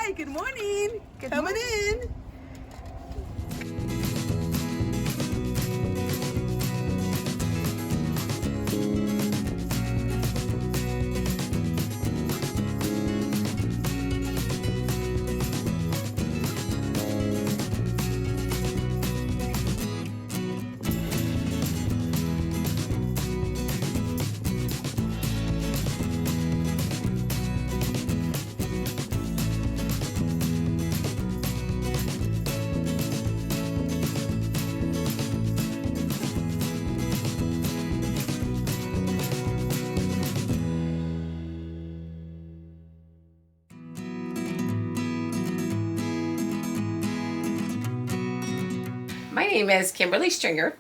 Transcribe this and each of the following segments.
Hi, good morning. Coming in. My name is Kimberly Stringer,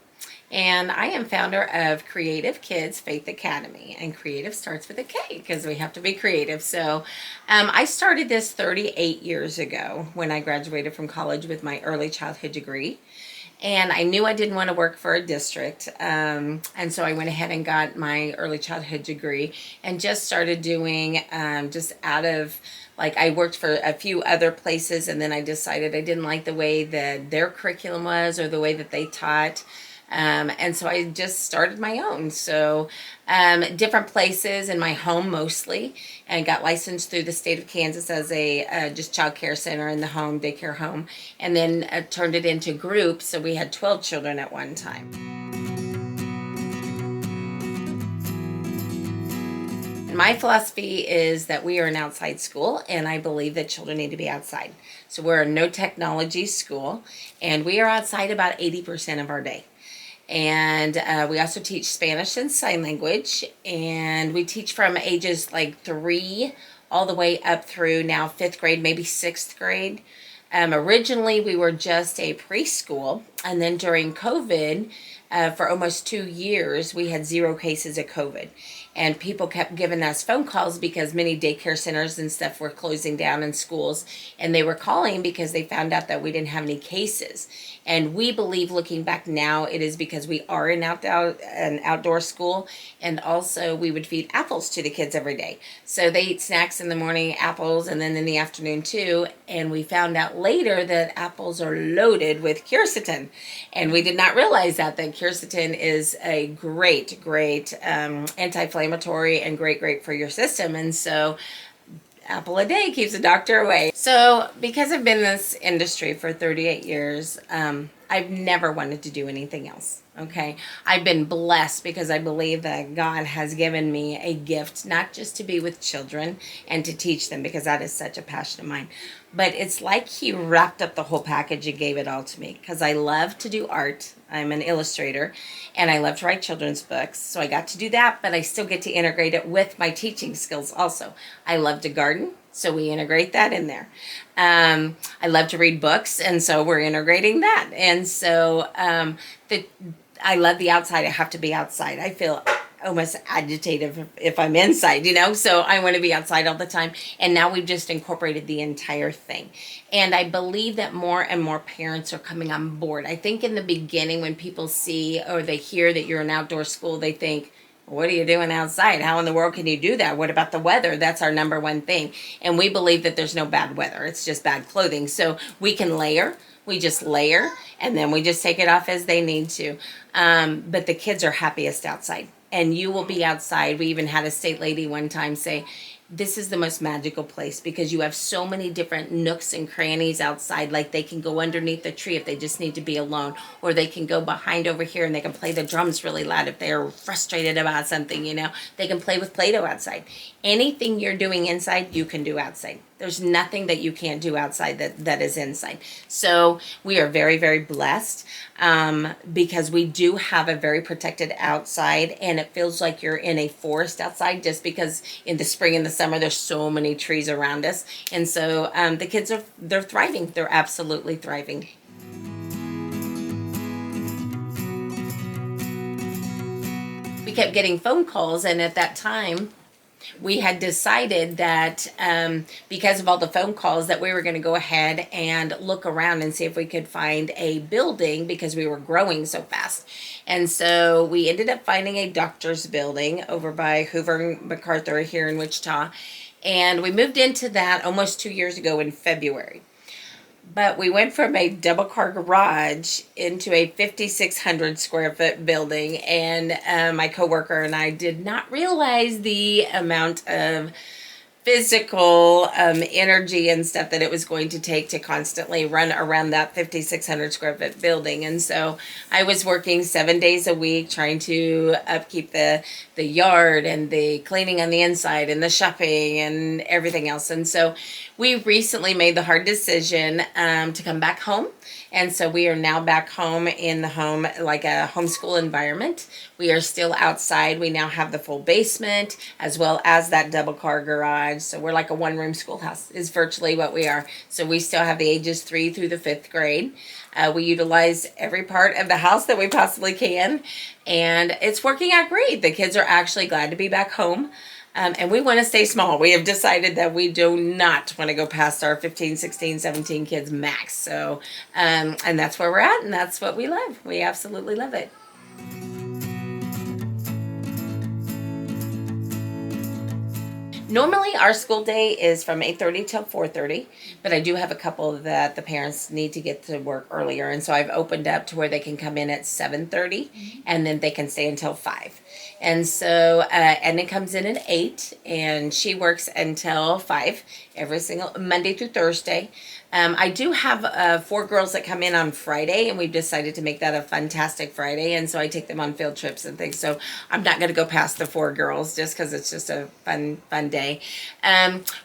and I am founder of Creative Kids Faith Academy. And creative starts with a K because we have to be creative. So I started this 38 years ago when I graduated from college with my early childhood degree. And I knew I didn't want to work for a district. And so I went ahead and got my early childhood degree and just started doing just out of like I worked for a few other places, and then I decided I didn't like the way that their curriculum was or the way that they taught. And so I just started my own. So different places in my home mostly, and got licensed through the state of Kansas as a just child care center in the home, daycare home, and then turned it into groups. So we had 12 children at one time. My philosophy is that we are an outside school, and I believe that children need to be outside. So we're a no technology school, and we are outside about 80% of our day. And we also teach Spanish and sign language, and we teach from ages like 3 all the way up through now 5th grade, maybe 6th grade. Originally, we were just a preschool, and then during COVID, for almost 2 years, we had 0 cases of COVID. And people kept giving us phone calls because many daycare centers and stuff were closing down in schools. And they were calling because they found out that we didn't have any cases. And we believe, looking back now, it is because we are an outdoor school. And also, we would feed apples to the kids every day. So they eat snacks in the morning, apples, and then in the afternoon too. And we found out later that apples are loaded with quercetin. And we did not realize that quercetin is a great anti-inflammatory and great for your system. And so apple a day keeps the doctor away. So because I've been in this industry for 38 years, I've never wanted to do anything else. Okay. I've been blessed because I believe that God has given me a gift, not just to be with children and to teach them, because that is such a passion of mine, but it's like He wrapped up the whole package and gave it all to me, because I love to do art. I'm an illustrator, and I love to write children's books. So I got to do that, but I still get to integrate it with my teaching skills also. I love to garden, so we integrate that in there. I love to read books, and so we're integrating that. And so I love the outside. I have to be outside. I feel almost agitated if I'm inside, so I want to be outside all the time. And now we've just incorporated the entire thing. And I believe that more and more parents are coming on board. I think in the beginning, when people see or they hear that you're an outdoor school, they think, what are you doing outside? How in the world can you do that? What about the weather? That's our number one thing. And we believe that there's no bad weather. It's just bad clothing. So we can layer. We just layer, and then we just take it off as they need to. But the kids are happiest outside. And you will be outside. We even had a state lady one time say, this is the most magical place because you have so many different nooks and crannies outside. Like they can go underneath the tree if they just need to be alone, or they can go behind over here and they can play the drums really loud if they're frustrated about something, They can play with Play-Doh outside. Anything you're doing inside, you can do outside. There's nothing that you can't do outside that is inside. So we are very blessed because we do have a very protected outside, and it feels like you're in a forest outside, just because in the spring and the summer there's so many trees around us. And so the kids they're thriving. They're absolutely thriving. We kept getting phone calls, and at that time we had decided that because of all the phone calls that we were going to go ahead and look around and see if we could find a building, because we were growing so fast. And so we ended up finding a doctor's building over by Hoover and MacArthur here in Wichita. And we moved into that almost 2 years ago in February. But we went from a double car garage into a 5,600 square foot building, and my coworker and I did not realize the amount of physical energy and stuff that it was going to take to constantly run around that 5,600 square foot building. And so I was working 7 days a week trying to upkeep the yard and the cleaning on the inside and the shopping and everything else. And so we recently made the hard decision to come back home. And so we are now back home in the home, like a homeschool environment. We are still outside. We now have the full basement as well as that double car garage. So we're like a one-room schoolhouse is virtually what we are. So we still have the ages 3 through the 5th grade. We utilize every part of the house that we possibly can. And it's working out great. The kids are actually glad to be back home. And we want to stay small. We have decided that we do not want to go past our 15, 16, 17 kids max. So, and that's where we're at, and that's what we love. We absolutely love it. Normally our school day is from 8:30 till 4:30, but I do have a couple that the parents need to get to work earlier, and so I've opened up to where they can come in at 7:30, and then they can stay until 5. And so, and it comes in at 8, and she works until 5 every single Monday through Thursday. I do have 4 girls that come in on Friday, and we've decided to make that a fantastic Friday, and so I take them on field trips and things. So I'm not going to go past the 4 girls just because it's just a fun day.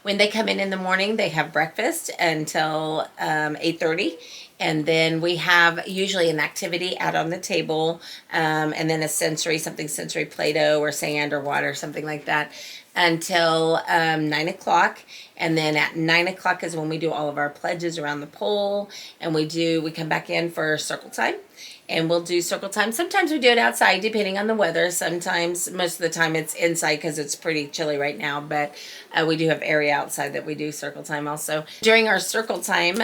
When they come in the morning, they have breakfast until 8:30. And then we have usually an activity out on the table, and then something sensory, Play-Doh or sand or water, something like that, until 9 o'clock. And then at 9 o'clock is when we do all of our pledges around the pole, and we come back in for circle time. And we'll do circle time. Sometimes we do it outside depending on the weather. Sometimes, most of the time it's inside because it's pretty chilly right now. But we do have area outside that we do circle time also. During our circle time,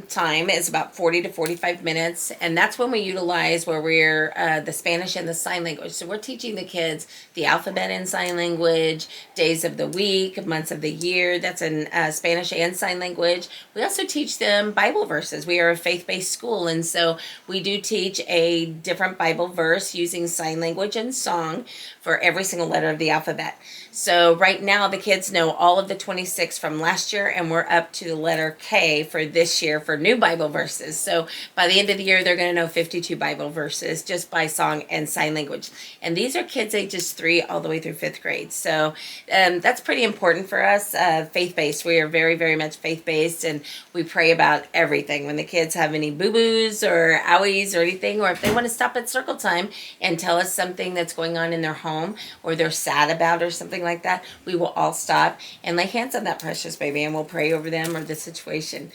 time is about 40 to 45 minutes. And that's when we utilize where we're the Spanish and the sign language. So we're teaching the kids the alphabet in sign language, days of the week, months of the year. That's in Spanish and sign language. We also teach them Bible verses. We are a faith-based school. And so we do teach a different Bible verse using sign language and song for every single letter of the alphabet. So right now the kids know all of the 26 from last year, and we're up to the letter K for this year for new Bible verses. So by the end of the year, they're going to know 52 Bible verses just by song and sign language. And these are kids ages 3 all the way through 5th grade. So that's pretty important for us. Faith-based. We are very, very much faith-based, and we pray about everything. When the kids have any boo-boos or owies or anything, or if they want to stop at circle time and tell us something that's going on in their home or they're sad about or something like that, we will all stop and lay hands on that precious baby, and we'll pray over them or the situation.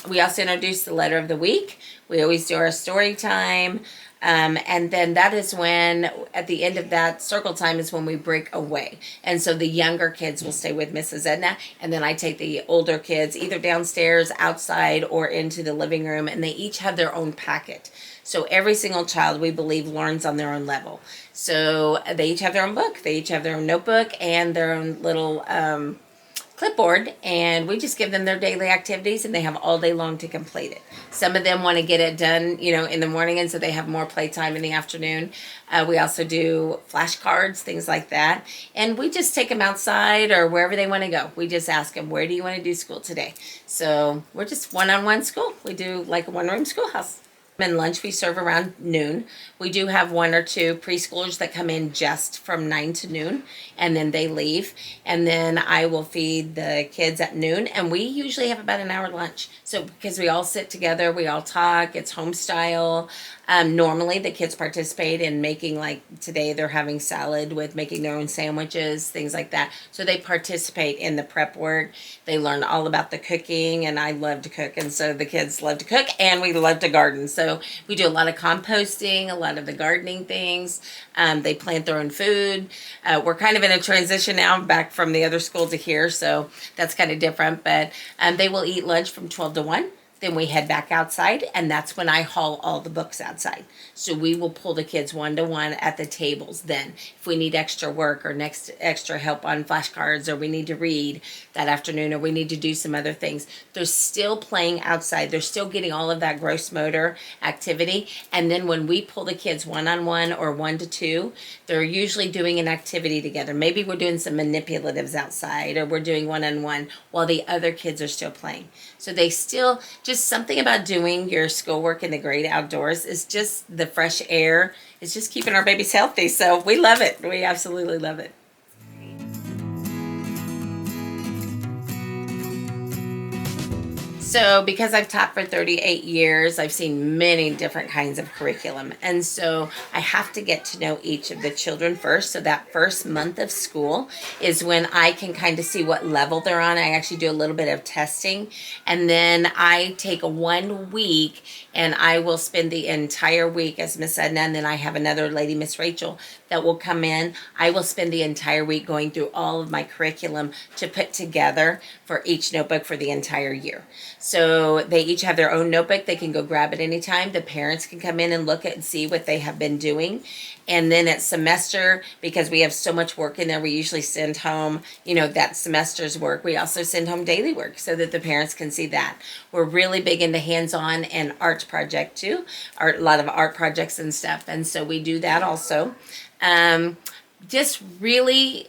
We also introduce the letter of the week. We always do our story time. And then that is when, at the end of that circle time, is when we break away. And so the younger kids will stay with Mrs. Edna, and then I take the older kids either downstairs, outside, or into the living room, and they each have their own packet. So every single child, we believe, learns on their own level. So they each have their own book, they each have their own notebook, and their own little clipboard, and we just give them their daily activities, and they have all day long to complete it. Some of them want to get it done, in the morning, and so they have more playtime in the afternoon. We also do flashcards, things like that, and we just take them outside or wherever they want to go. We just ask them, where do you want to do school today? So we're just one-on-one school. We do like a one-room schoolhouse. And lunch we serve around noon. We do have 1 or 2 preschoolers that come in just from 9 to noon, and then they leave, and then I will feed the kids at noon, and we usually have about an hour lunch. So because we all sit together, we all talk, it's home style. Normally the kids participate in making, like today they're having salad with making their own sandwiches, things like that. So they participate in the prep work. They learn all about the cooking, and I love to cook, and so the kids love to cook, and we love to garden. So we do a lot of composting, a lot of the gardening things. They plant their own food. We're kind of in a transition now back from the other school to here, so that's kind of different. But they will eat lunch from 12 to 1. then we head back outside, and that's when I haul all the books outside. So we will pull the kids one-to-one at the tables then. If we need extra work or extra help on flashcards, or we need to read that afternoon, or we need to do some other things, they're still playing outside. They're still getting all of that gross motor activity. And then when we pull the kids one-on-one or 1-to-2, they're usually doing an activity together. Maybe we're doing some manipulatives outside, or we're doing one-on-one while the other kids are still playing. So they still, just something about doing your schoolwork in the great outdoors is just the fresh air. It's just keeping our babies healthy. So we love it. We absolutely love it. So because I've taught for 38 years, I've seen many different kinds of curriculum. And so I have to get to know each of the children first. So that first month of school is when I can kind of see what level they're on. I actually do a little bit of testing. And then I take 1 week and I will spend the entire week as Miss Edna. And then I have another lady, Miss Rachel, that will come in. I will spend the entire week going through all of my curriculum to put together for each notebook for the entire year. So they each have their own notebook. They can go grab it anytime. The parents can come in and look at and see what they have been doing. And then at semester, because we have so much work in there, we usually send home, that semester's work. We also send home daily work so that the parents can see that. We're really big into hands-on and art project too, a lot of art projects and stuff. And so we do that also. Just really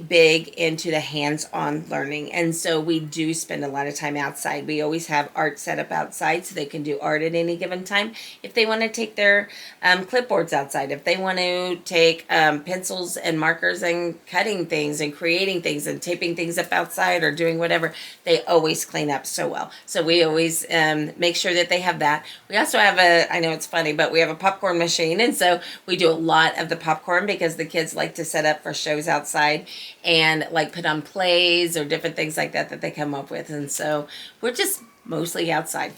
big into the hands-on learning. And so we do spend a lot of time outside. We always have art set up outside so they can do art at any given time. If they want to take their clipboards outside, if they want to take pencils and markers and cutting things and creating things and taping things up outside or doing whatever, they always clean up so well. So we always make sure that they have that. We also have I know it's funny, but we have a popcorn machine. And so we do a lot of the popcorn because the kids like to set up for shows outside and like put on plays or different things like that they come up with. And so we're just mostly outside.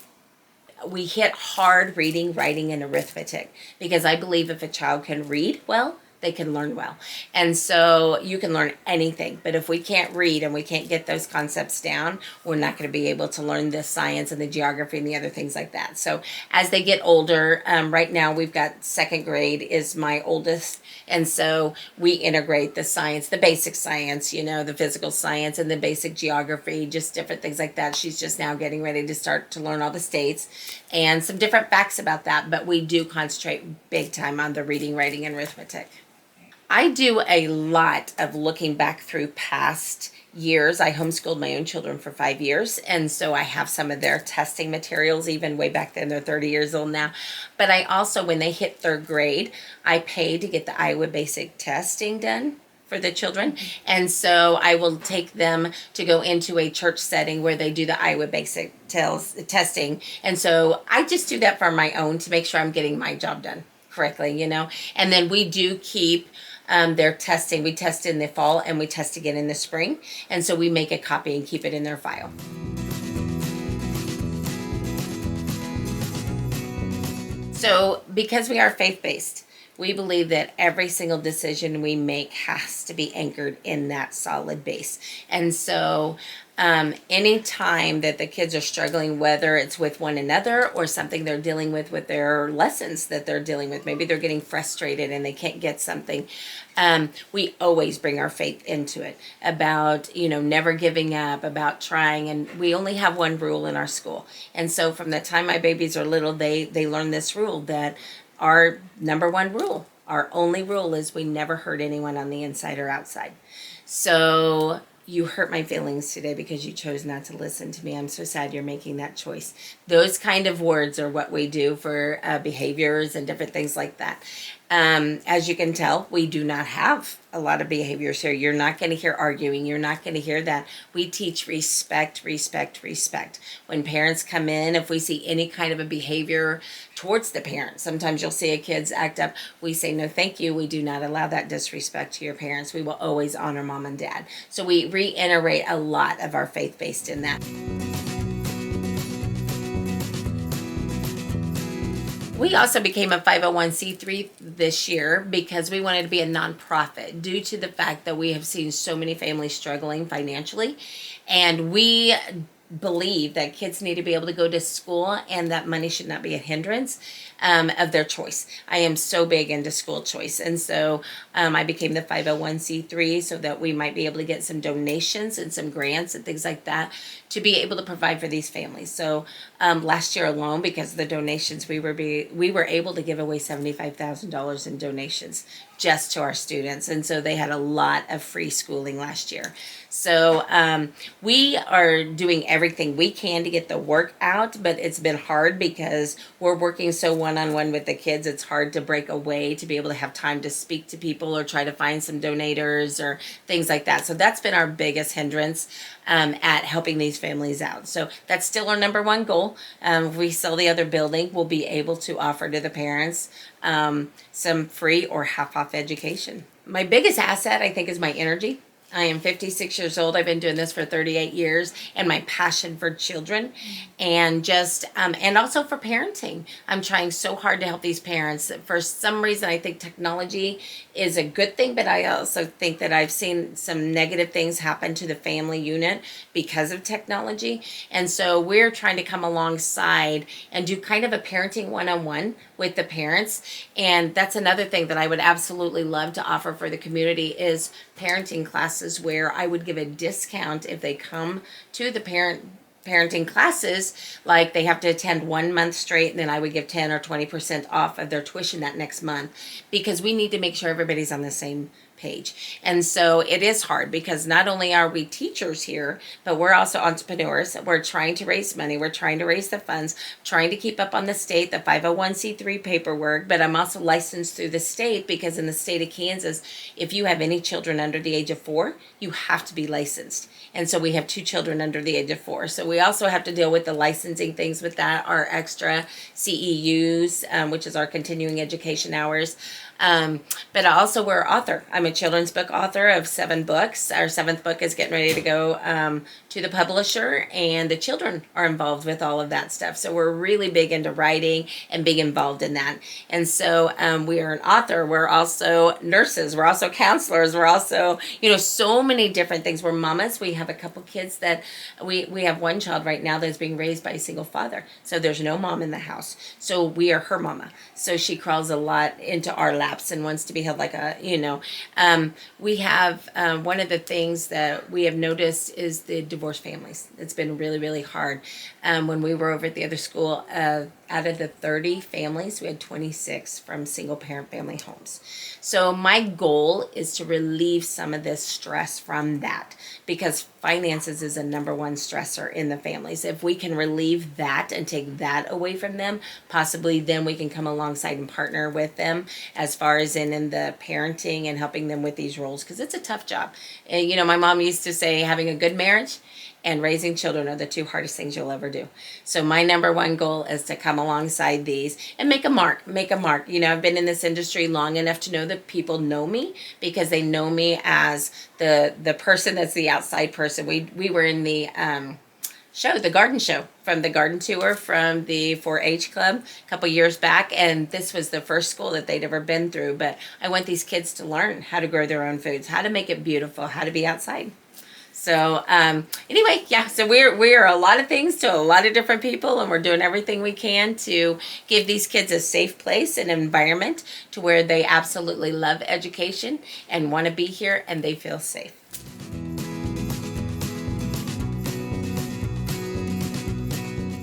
We hit hard reading, writing, and arithmetic because I believe if a child can read well, they can learn well. And so you can learn anything, but if we can't read and we can't get those concepts down, we're not going to be able to learn the science and the geography and the other things like that. So as they get older, right now we've got 2nd grade is my oldest. And so we integrate the science, the basic science, the physical science and the basic geography, just different things like that. She's just now getting ready to start to learn all the states and some different facts about that. But we do concentrate big time on the reading, writing, and arithmetic. I do a lot of looking back through past years. I homeschooled my own children for 5 years, and so I have some of their testing materials, even way back then. They're 30 years old now. But I also, when they hit 3rd grade, I pay to get the Iowa basic testing done for the children. And so I will take them to go into a church setting where they do the Iowa basic testing. And so I just do that for my own to make sure I'm getting my job done correctly, And then we do keep their testing. We test in the fall and we test again in the spring. And so we make a copy and keep it in their file. So because we are faith-based, we believe that every single decision we make has to be anchored in that solid base. And so any time that the kids are struggling, whether it's with one another or something they're dealing with their lessons that they're dealing with, maybe they're getting frustrated and they can't get something, we always bring our faith into it about, never giving up, about trying. And we only have one rule in our school. And so from the time my babies are little, they learn this rule that our number one rule, our only rule is we never hurt anyone on the inside or outside. So you hurt my feelings today because you chose not to listen to me. I'm so sad you're making that choice. Those kind of words are what we do for behaviors and different things like that. As you can tell, we do not have a lot of behaviors here. You're not going to hear arguing. You're not going to hear that. We teach respect, respect, respect. When parents come in, if we see any kind of a behavior towards the parents, sometimes you'll see a kid's act up. We say, no, thank you. We do not allow that disrespect to your parents. We will always honor mom and dad. So we reiterate a lot of our faith based in that. We also became a 501c3 this year because we wanted to be a nonprofit due to the fact that we have seen so many families struggling financially. And we believe that kids need to be able to go to school and that money should not be a hindrance of their choice. I am so big into school choice. And so I became the 501c3 so that we might be able to get some donations and some grants and things like that to be able to provide for these families. So last year alone, because of the donations, we were able to give away $75,000 in donations just to our students. And so they had a lot of free schooling last year. So we are doing everything we can to get the work out, but it's been hard because we're working so one-on-one with the kids. It's hard to break away to be able to have time to speak to people or try to find some donators or things like that. So that's been our biggest hindrance at helping these families out. So that's still our number one goal. If we sell the other building, we'll be able to offer to the parents some free or half-off education. My biggest asset, I think, is my energy. I am 56 years old. I've been doing this for 38 years, and my passion for children and just, and also for parenting. I'm trying so hard to help these parents. For some reason, I think technology is a good thing, but I also think that I've seen some negative things happen to the family unit because of technology. And so we're trying to come alongside and do kind of a parenting one-on-one with the parents. And that's another thing that I would absolutely love to offer for the community is parenting classes where I would give a discount if they come to the parenting classes, like they have to attend 1 month straight, and then I would give 10 or 20% off of their tuition that next month, because we need to make sure everybody's on the same page. And so it is hard because not only are we teachers here, but we're also entrepreneurs. We're trying to raise money. We're trying to raise the funds, trying to keep up on the state, the 501c3 paperwork, but I'm also licensed through the state because in the state of Kansas, if you have any children under the age of 4, you have to be licensed. And so we have 2 children under the age of 4. So we also have to deal with the licensing things with that, our extra CEUs, which is our continuing education hours. But also we're an author. I'm a children's book author of 7 books. Our 7th book is getting ready to go to the publisher, and the children are involved with all of that stuff. So we're really big into writing and being involved in that. And so we are an author. We're also nurses. We're also counselors. We're also, so many different things. We're mamas. We have a couple kids that we have one child right now that's being raised by a single father. So there's no mom in the house. So we are her mama. So she crawls a lot into our laps and wants to be held like a, we have one of the things that we have noticed is the divorced families. It's been really, really hard. When we were over at the other school, out of the 30 families, we had 26 from single parent family homes. So my goal is to relieve some of this stress from that, because finances is a number one stressor in the families. If we can relieve that and take that away from them, possibly then we can come alongside and partner with them as far as in the parenting and helping them with these roles, because it's a tough job. And, my mom used to say having a good marriage and raising children are the 2 hardest things you'll ever do. So my number one goal is to come alongside these and make a mark. I've been in this industry long enough to know that people know me because they know me as the person that's the outside person. We were in the show, the garden show, from the garden tour from the 4-H club a couple years back, and this was the first school that they'd ever been through. But I want these kids to learn how to grow their own foods, how to make it beautiful, how to be outside. So anyway, so we're a lot of things to a lot of different people, and we're doing everything we can to give these kids a safe place and environment to where they absolutely love education and want to be here and they feel safe.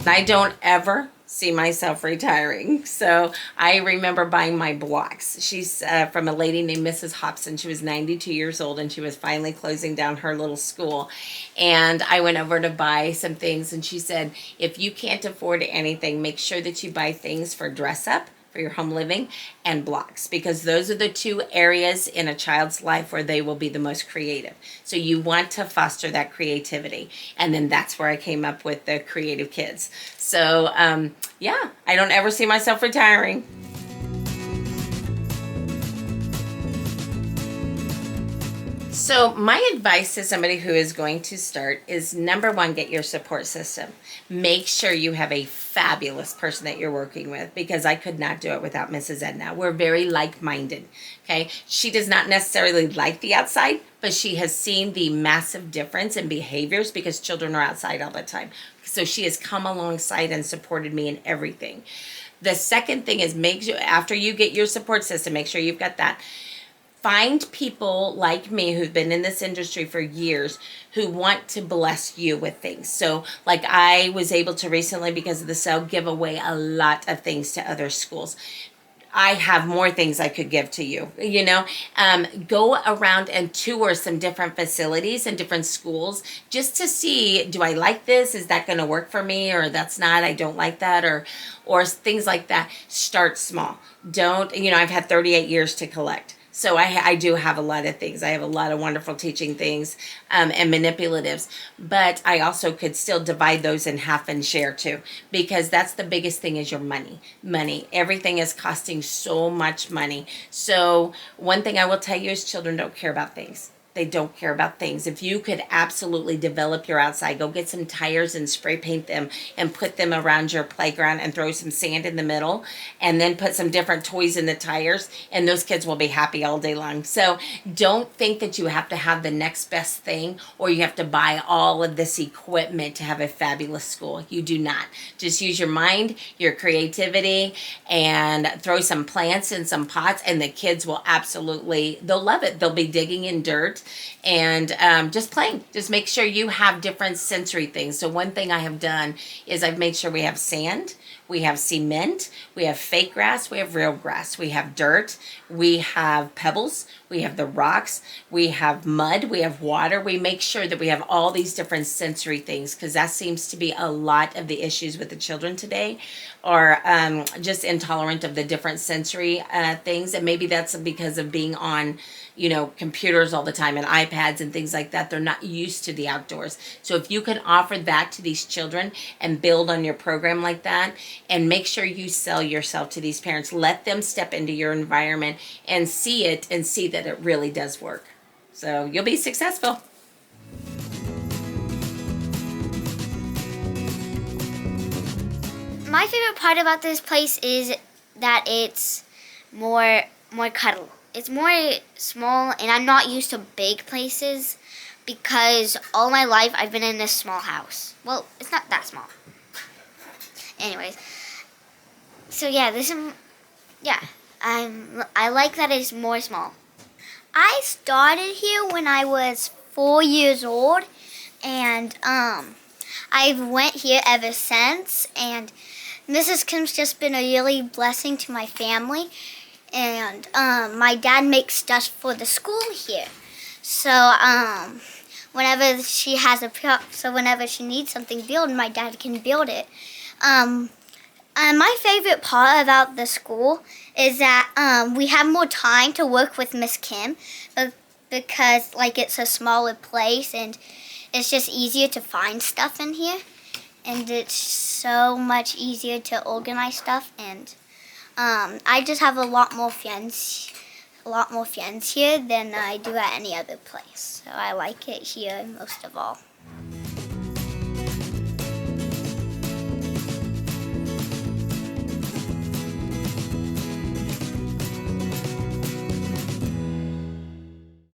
I don't ever see myself retiring. So I remember buying my blocks. She's from a lady named Mrs. Hobson. She was 92 years old, and she was finally closing down her little school. And I went over to buy some things, and she said, if you can't afford anything, make sure that you buy things for dress up, for your home living, and blocks, because those are the 2 areas in a child's life where they will be the most creative. So you want to foster that creativity. And then that's where I came up with the Kreative Kids. So I don't ever see myself retiring. So my advice to somebody who is going to start is, number one, get your support system. Make sure you have a fabulous person that you're working with, because I could not do it without Mrs. Edna. We're very like-minded, okay? She does not necessarily like the outside, but she has seen the massive difference in behaviors because children are outside all the time. So she has come alongside and supported me in everything. The second thing is, make sure after you get your support system, make sure you've got that. Find people like me who've been in this industry for years who want to bless you with things. So like I was able to recently, because of the sale, give away a lot of things to other schools. I have more things I could give to you, go around and tour some different facilities and different schools just to see, do I like this? Is that going to work for me? Or that's not, I don't like that, or things like that. Start small. Don't, I've had 38 years to collect. So I do have a lot of things. I have a lot of wonderful teaching things and manipulatives, but I also could still divide those in half and share too, because that's the biggest thing is your money. Money. Everything is costing so much money. So one thing I will tell you is children don't care about things. They don't care about things. If you could absolutely develop your outside, go get some tires and spray paint them and put them around your playground and throw some sand in the middle and then put some different toys in the tires, and those kids will be happy all day long. So don't think that you have to have the next best thing or you have to buy all of this equipment to have a fabulous school. You do not. Just use your mind, your creativity, and throw some plants in some pots, and the kids will absolutely, they'll love it. They'll be digging in dirt and just playing. Just make sure you have different sensory things. So one thing I have done is I've made sure we have sand, we have cement, we have fake grass, we have real grass, we have dirt, we have pebbles, we have the rocks, we have mud, we have water. We make sure that we have all these different sensory things, because that seems to be a lot of the issues with the children today, are just intolerant of the different sensory things. And maybe that's because of being on computers all the time and iPads and things like that. They're not used to the outdoors. So if you can offer that to these children and build on your program like that, and make sure you sell yourself to these parents, let them step into your environment and see it and see that it really does work. So you'll be successful. My favorite part about this place is that it's more cuddle. It's more small, and I'm not used to big places because all my life I've been in this small house. Well, it's not that small. Anyways, so yeah, I like that it's more small. I started here when I was 4 years old, and I've went here ever since, and Mrs. Kim's just been a really blessing to my family. And my dad makes stuff for the school here. So whenever she needs something built, my dad can build it. And my favorite part about the school is that we have more time to work with Miss Kim, because it's a smaller place and it's just easier to find stuff in here, and it's so much easier to organize stuff. And I just have a lot more friends here than I do at any other place. So I like it here most of all.